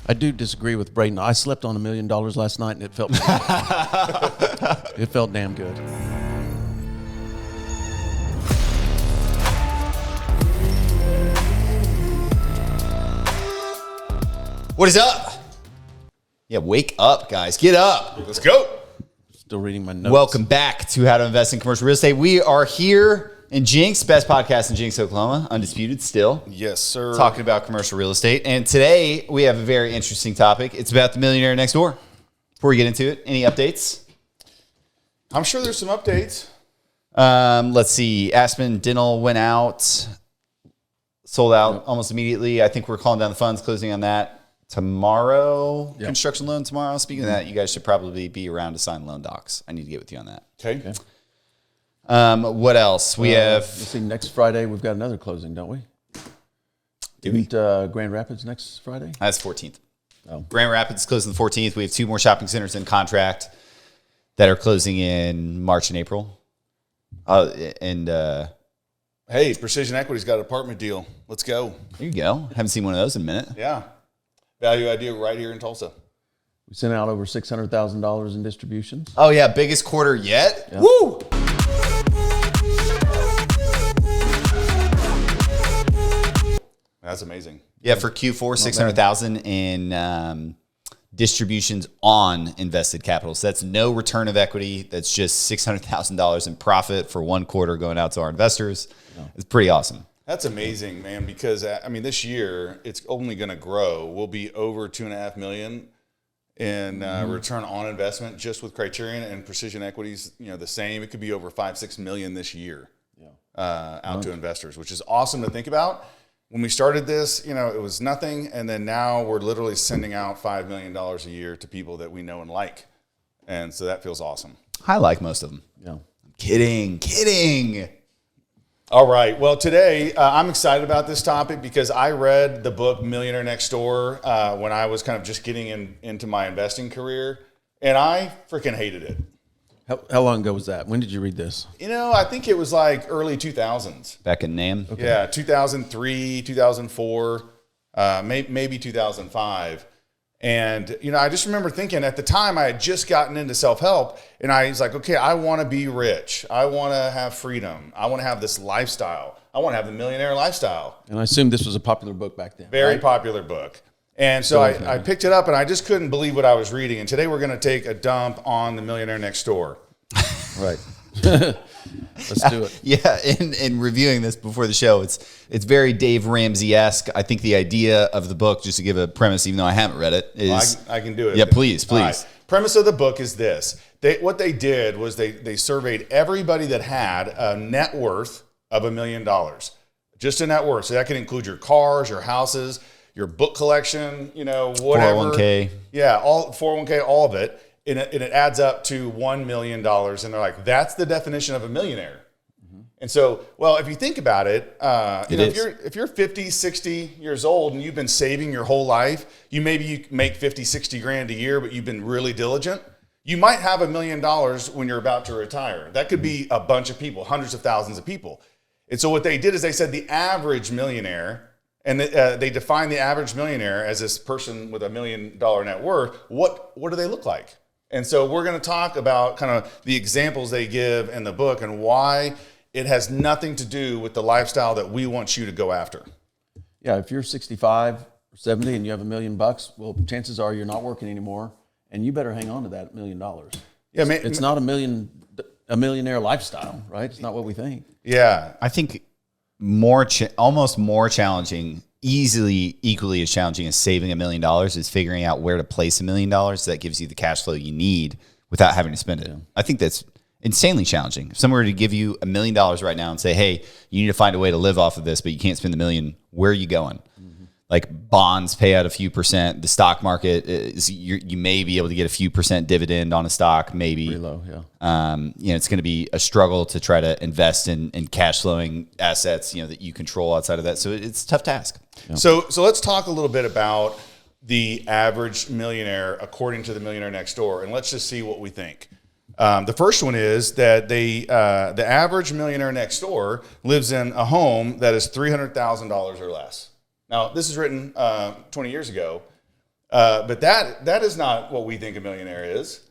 I do disagree with Braden. I slept on $1 million last night, and it felt it felt damn good. What is up? Yeah, wake up, guys. Get up. Let's go. Still reading my notes. Welcome back to How to Invest in Commercial Real Estate. We are here in Jenks, best podcast in Jenks, Oklahoma. Undisputed still. Yes, sir. Talking about commercial real estate. And today we have a very interesting topic. It's about the Millionaire Next Door. Before we get into it, any updates? I'm sure there's some updates. Let's see. Aspen Dental went out, sold out almost immediately. I think we're calling down the funds, closing on that tomorrow. Yep. Construction loan tomorrow. Speaking of that, you guys should probably be around to sign loan docs. I need to get with you on that. Okay. What else? We have. Let's see. Next Friday we've got another closing, don't we? Do we? Grand Rapids next Friday? That's 14th. Oh. Grand Rapids closing the 14th. We have 2 more shopping centers in contract that are closing in March and April. Hey, Precision Equity's got an apartment deal. Let's go. There you go. Haven't seen one of those in a minute. Yeah. Value idea right here in Tulsa. We sent out over $600,000 in distributions. Oh, yeah. Biggest quarter yet. Yeah. Woo! That's amazing. Yeah, for Q4, 600,000 in distributions on invested capital. So that's no return of equity. That's just $600,000 in profit for 1 quarter going out to our investors. Yeah. It's pretty awesome. That's amazing, man, because, I mean, this year it's only going to grow. We'll be over $2.5 million in return on investment just with Criterion, and Precision Equities, the same. It could be over $5-6 million this year out to investors, which is awesome to think about. When we started this, it was nothing, and then now we're literally sending out $5 million a year to people that we know and like, and so that feels awesome. I like most of them. Yeah. I'm kidding. All right. Well, today I'm excited about this topic because I read the book Millionaire Next Door when I was kind of just getting into my investing career, and I freaking hated it. How long ago was that? When did you read this? I think it was like early 2000s. Back in NAM? Okay. Yeah, 2003, 2004, maybe 2005. And, I just remember thinking at the time I had just gotten into self-help, and I was like, okay, I want to be rich. I want to have freedom. I want to have this lifestyle. I want to have the millionaire lifestyle. And I assume this was a popular book back then. Very popular book. And so I picked it up, and I just couldn't believe what I was reading. And today we're going to take a dump on the Millionaire Next Door. Right. Let's do it. Yeah, in reviewing this before the show, it's very Dave Ramsey-esque. I think the idea of the book, just to give a premise, even though I haven't read it, is... Well, I can do it. Yeah, please. Right. Premise of the book is this. What they did was they surveyed everybody that had a net worth of $1 million. Just a net worth. So that can include your cars, your houses, your book collection, whatever. 401k. Yeah, all 401k, all of it. And it adds up to $1 million. And they're like, that's the definition of a millionaire. Mm-hmm. And so, well, if you think about it, if you're 50, 60 years old and you've been saving your whole life, you make 50, 60 grand a year, but you've been really diligent. You might have $1 million when you're about to retire. That could be a bunch of people, hundreds of thousands of people. And so what they did is they said the average millionaire, and they define the average millionaire as this person with $1 million net worth. What do they look like? And so we're going to talk about kind of the examples they give in the book and why it has nothing to do with the lifestyle that we want you to go after. Yeah, if you're 65 or 70 and you have $1 million, well, chances are you're not working anymore, and you better hang on to that $1 million. Yeah, it's not a millionaire lifestyle, right? It's not what we think. Yeah, I think almost more challenging, equally as challenging as saving $1 million is figuring out where to place $1 million so that gives you the cash flow you need without having to spend it. Yeah. I think that's insanely challenging. If someone were to give you $1 million right now and say, hey, you need to find a way to live off of this, but you can't spend $1 million, where are you going? Mm-hmm. Like bonds pay out a few percent. The stock market is you may be able to get a few percent dividend on a stock, maybe. Pretty low, yeah. It's going to be a struggle to try to invest in cash flowing assets, that you control outside of that. So it's a tough task. Yeah. So let's talk a little bit about the average millionaire according to the Millionaire Next Door, and let's just see what we think. The first one is that the average millionaire next door lives in a home that is $300,000 or less. Now, this is written 20 years ago, But that is not what we think a millionaire is.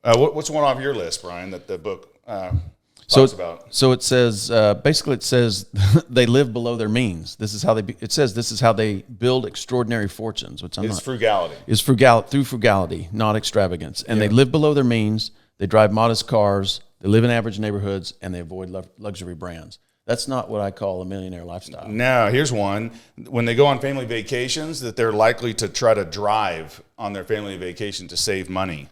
What's one off your list, Brian, that the book talks about? So it says, basically it says they live below their means. This is how this is how they build extraordinary fortunes, which It's frugality. Is frugality, through frugality, not extravagance. And they live below their means. They drive modest cars. They live in average neighborhoods, and they avoid luxury brands. That's not what I call a millionaire lifestyle. Now, here's one. When they go on family vacations, that they're likely to try to drive on their family vacation to save money.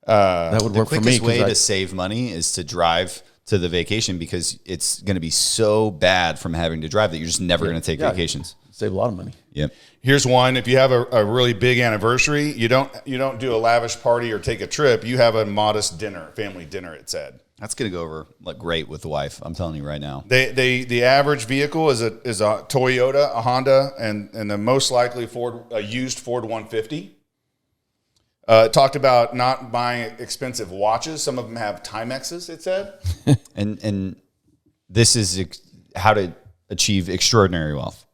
That would work for me. The quickest way to save money is to drive to the vacation, because it's going to be so bad from having to drive that you're just never going to take vacations. Save a lot of money. Yep. Here's one. If you have a really big anniversary, you don't do a lavish party or take a trip. You have a modest dinner, family dinner, it said. That's going to go over like great with the wife. I'm telling you right now. The average vehicle is a Toyota, a Honda, and the most likely a used Ford 150. Talked about not buying expensive watches. Some of them have Timexes, it said. and this is how to achieve extraordinary wealth.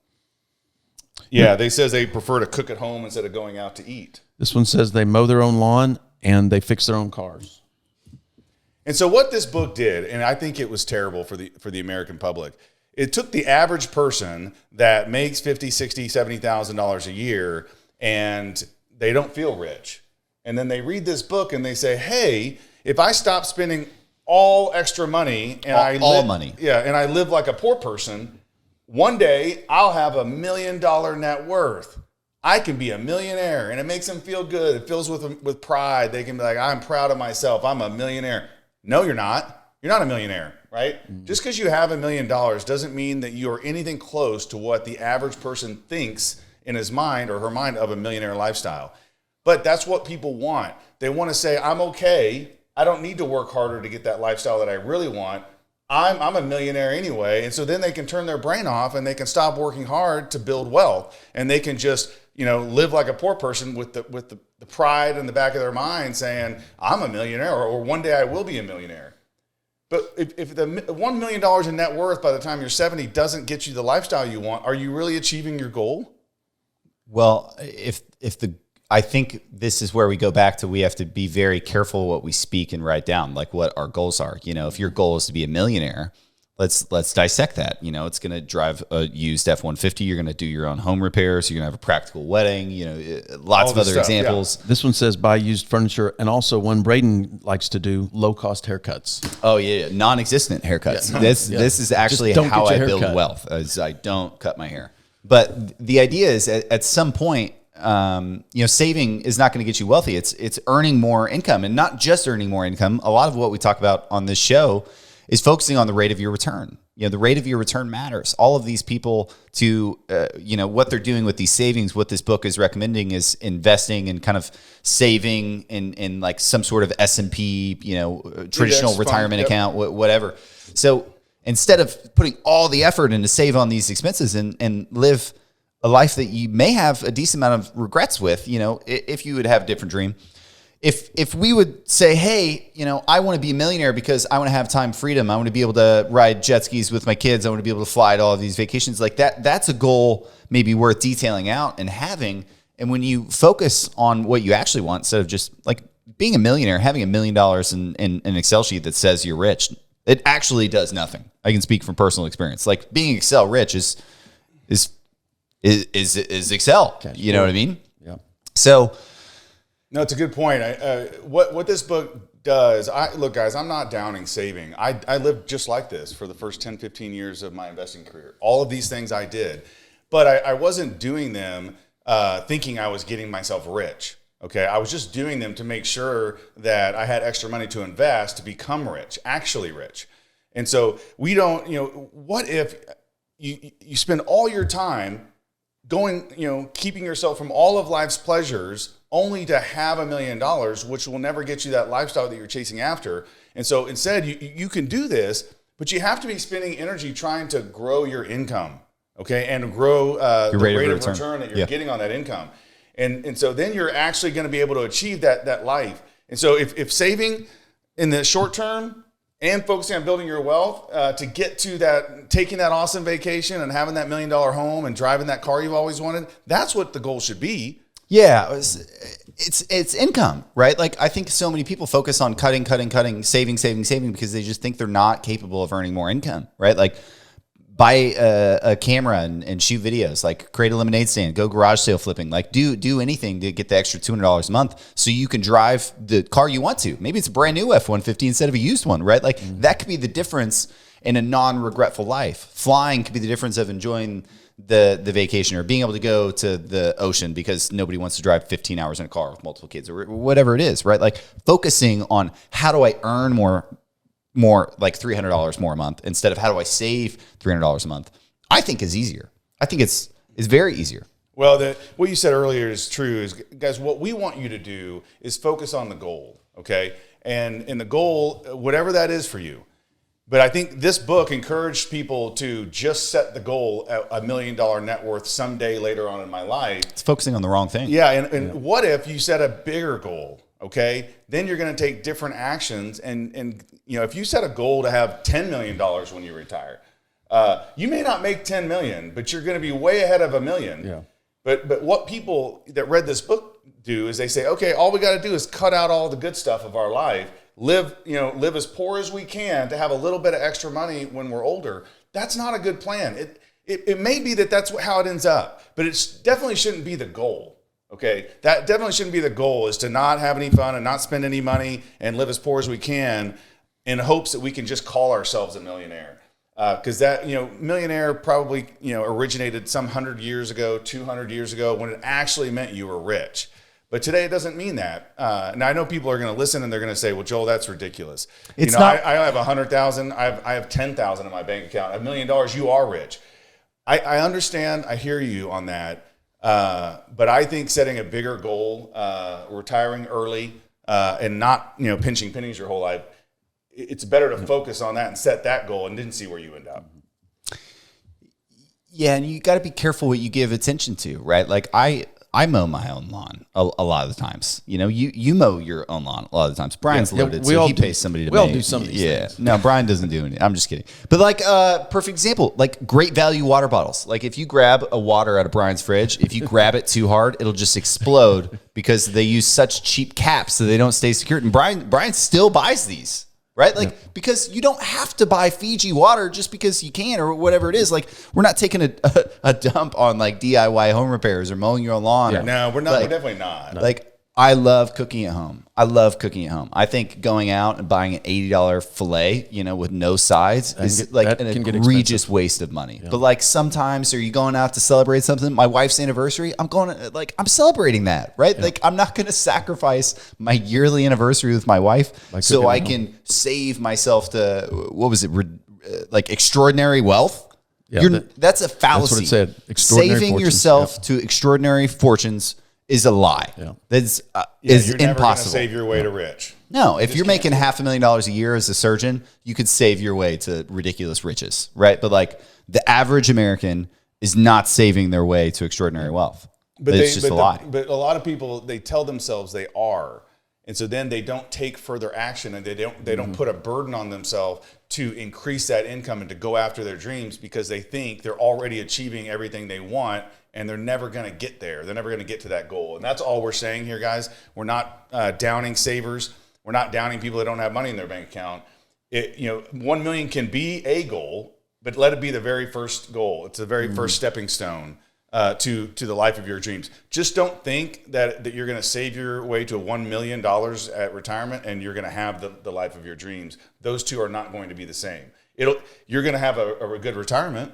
Yeah, they says they prefer to cook at home instead of going out to eat. This one says they mow their own lawn and they fix their own cars. And so what this book did, and I think it was terrible for the American public, it took the average person that makes $50,000, $60,000, $70,000 a year, and they don't feel rich. And then they read this book and they say, hey, if I stop spending all extra money and I live like a poor person, one day I'll have $1 million net worth. I can be a millionaire, and it makes them feel good. It fills with pride. They can be like, I'm proud of myself. I'm a millionaire. No, you're not. You're not a millionaire, right? Mm-hmm. Just because you have $1 million doesn't mean that you are anything close to what the average person thinks in his mind or her mind of a millionaire lifestyle. But that's what people want. They want to say, I'm okay. I don't need to work harder to get that lifestyle that I really want. I'm a millionaire anyway. And so then they can turn their brain off and they can stop working hard to build wealth. And they can just, live like a poor person with the pride in the back of their mind saying, I'm a millionaire, or one day I will be a millionaire. But if the $1 million in net worth by the time you're 70 doesn't get you the lifestyle you want, are you really achieving your goal? Well, I think this is where we go back to, we have to be very careful what we speak and write down, like what our goals are. If your goal is to be a millionaire, let's dissect that. It's going to drive a used F-150. You're going to do your own home repairs. You're going to have a practical wedding. Lots of other examples. Yeah. This one says buy used furniture, and also one Braden likes to do, low-cost haircuts. Oh yeah, non-existent haircuts. Yeah. This is actually how I build wealth. As I don't cut my hair. But the idea is at some point, saving is not going to get you wealthy. It's earning more income, and not just earning more income. A lot of what we talk about on this show is focusing on the rate of your return. The rate of your return matters. All of these people what they're doing with these savings, what this book is recommending is investing and kind of saving in like some sort of S&P, traditional retirement account, whatever. So instead of putting all the effort into save on these expenses and live a life that you may have a decent amount of regrets with, if you would have a different dream. If we would say, hey, I want to be a millionaire because I want to have time freedom. I want to be able to ride jet skis with my kids. I want to be able to fly to all of these vacations like that. That's a goal maybe worth detailing out and having. And when you focus on what you actually want, instead of just like being a millionaire, having $1 million in an Excel sheet that says you're rich, it actually does nothing. I can speak from personal experience. Like being Excel rich is Excel. You know what I mean? Yeah. So, no, it's a good point. What this book does, look, guys, I'm not downing saving. I lived just like this for the first 10, 15 years of my investing career. All of these things I did, but I wasn't doing them thinking I was getting myself rich. Okay, I was just doing them to make sure that I had extra money to invest to become rich, actually rich. And so we don't, what if you spend all your time going, keeping yourself from all of life's pleasures only to have $1 million, which will never get you that lifestyle that you're chasing after. And so instead, you can do this, but you have to be spending energy trying to grow your income, okay, and grow the rate of return that you're getting on that income. And so then you're actually going to be able to achieve that life. And so if saving in the short term and focusing on building your wealth to get to that, taking that awesome vacation and having that $1 million home and driving that car you've always wanted, that's what the goal should be. Yeah, it's income, right? Like I think so many people focus on cutting, saving because they just think they're not capable of earning more income, right? Like buy a camera and shoot videos, like create a lemonade stand, go garage sale flipping, like do anything to get the extra $200 a month so you can drive the car you want to. Maybe it's a brand new F-150 instead of a used one, right? Like that could be the difference in a non-regretful life. Flying could be the difference of enjoying the vacation or being able to go to the ocean because nobody wants to drive 15 hours in a car with multiple kids or whatever it is, right? Like focusing on how do I earn more like $300 more a month instead of how do I save $300 a month, I think is easier. I think it's very easier. Well, what you said earlier is true. Is guys, what we want you to do is focus on the goal, okay? And the goal, whatever that is for you. But I think this book encouraged people to just set the goal at $1 million net worth someday later on in my life. It's focusing on the wrong thing. Yeah, and what if you set a bigger goal? Okay, then you're going to take different actions, and if you set a goal to have $10 million when you retire, you may not make 10 million, but you're going to be way ahead of $1 million. Yeah. But what people that read this book do is they say, okay, all we got to do is cut out all the good stuff of our life. Live as poor as we can to have a little bit of extra money when we're older. That's not a good plan. It may be that's how it ends up, but it definitely shouldn't be the goal. Okay, that definitely shouldn't be the goal. Is to not have any fun and not spend any money and live as poor as we can, in hopes that we can just call ourselves a millionaire. Because millionaire probably originated some 100 years ago, 200 years ago, when it actually meant you were rich. But today it doesn't mean that. Now I know people are going to listen and they're going to say, "Well, Joel, that's ridiculous." It's not. I have 100,000. I have 10,000 in my bank account. $1 million. You are rich. I understand. I hear you on that. But I think setting a bigger goal, retiring early, and not pinching pennies your whole life, it's better to focus on that and set that goal and then see where you end up. Yeah, and you got to be careful what you give attention to, right? Like I mow my own lawn a lot of the times. You mow your own lawn a lot of the times. Brian's loaded, so he pays somebody to mow. We all do some of these things. No, Brian doesn't do anything. I'm just kidding. But like, perfect example, like great value water bottles. Like if you grab a water out of Brian's fridge, if you grab it too hard, it'll just explode because they use such cheap caps so they don't stay secured. And Brian still buys these. Right? Like, because you don't have to buy Fiji water just because you can or whatever it is. Like, we're not taking a dump on like DIY home repairs or mowing your own lawn. Yeah. No, we're not. Like, we're definitely not. Like, I love cooking at home. I think going out and buying an $80 filet, with no sides is like an egregious waste of money. Yeah. But like sometimes, are you going out to celebrate something? My wife's anniversary, I'm I'm celebrating that, right? Yeah. Like I'm not going to sacrifice my yearly anniversary with my wife so I can save myself to, what was it? Like extraordinary wealth. Yeah, that's a fallacy. That's what it said. Saving yourself to extraordinary fortunes is a lie. Yeah. That's is you're never impossible. Save your way to rich. No, if you're making $500,000 a year as a surgeon, you could save your way to ridiculous riches, right? But like the average American is not saving their way to extraordinary wealth. But it's just a lie. But a lot of people, they tell themselves they are. And so then they don't take further action and they don't put a burden on themselves to increase that income and to go after their dreams because they think they're already achieving everything they want and they're never going to get there. They're never going to get to that goal. And that's all we're saying here, guys. We're not downing savers. We're not downing people that don't have money in their bank account. 1 million can be a goal, but let it be the very first goal. It's the very first stepping stone to the life of your dreams. Just don't think that you're going to save your way to $1 million at retirement and you're going to have the life of your dreams. Those two are not going to be the same. You're going to have a good retirement,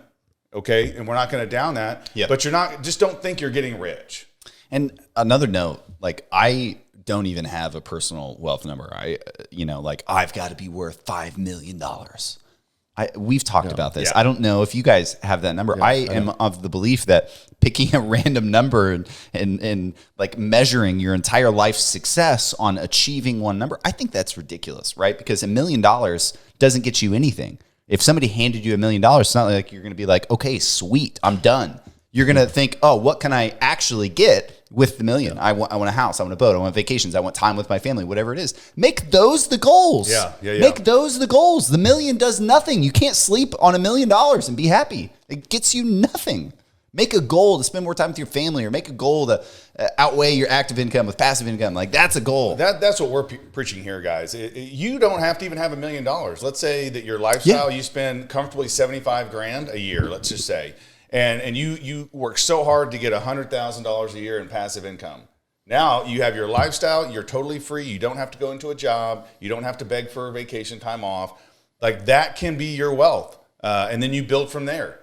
okay? And we're not going to down that. Yep. But just don't think you're getting rich. And another note, like I don't even have a personal wealth number. I've got to be worth $5 million. We've talked about this. Yeah. I don't know if you guys have that number. Yeah, I am of the belief that picking a random number and like measuring your entire life's success on achieving one number, I think that's ridiculous, right? Because $1 million doesn't get you anything. If somebody handed you $1 million, it's not like you're going to be like, okay, sweet, I'm done. You're going to think, oh, what can I actually get with the million? Yeah. I want a house. I want a boat. I want vacations. I want time with my family, whatever it is. Make those the goals. Yeah. Make those the goals. The million does nothing. You can't sleep on $1 million and be happy. It gets you nothing. Make a goal to spend more time with your family, or make a goal to outweigh your active income with passive income. Like, that's a goal. That's what we're preaching here, guys. You don't have to even have $1 million. Let's say that your lifestyle, you spend comfortably 75 grand a year, let's just say, and you work so hard to get $100,000 a year in passive income. Now you have your lifestyle, you're totally free. You don't have to go into a job. You don't have to beg for vacation time off. Like, that can be your wealth. And then you build from there.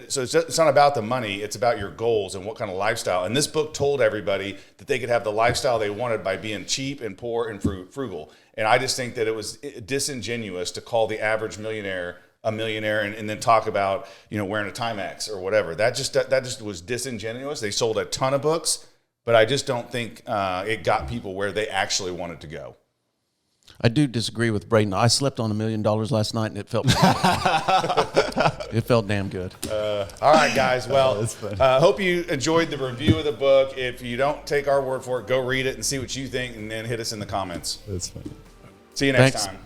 So it's not about the money, it's about your goals and what kind of lifestyle. And this book told everybody that they could have the lifestyle they wanted by being cheap and poor and frugal. And I just think that it was disingenuous to call the average millionaire a millionaire and then talk about, wearing a Timex or whatever. That just was disingenuous. They sold a ton of books, but I just don't think it got people where they actually wanted to go. I do disagree with Braden. I slept on $1 million last night, and it felt it felt damn good. All right, guys. Well, hope you enjoyed the review of the book. If you don't take our word for it, go read it and see what you think, and then hit us in the comments. That's funny. See you next Thanks. time.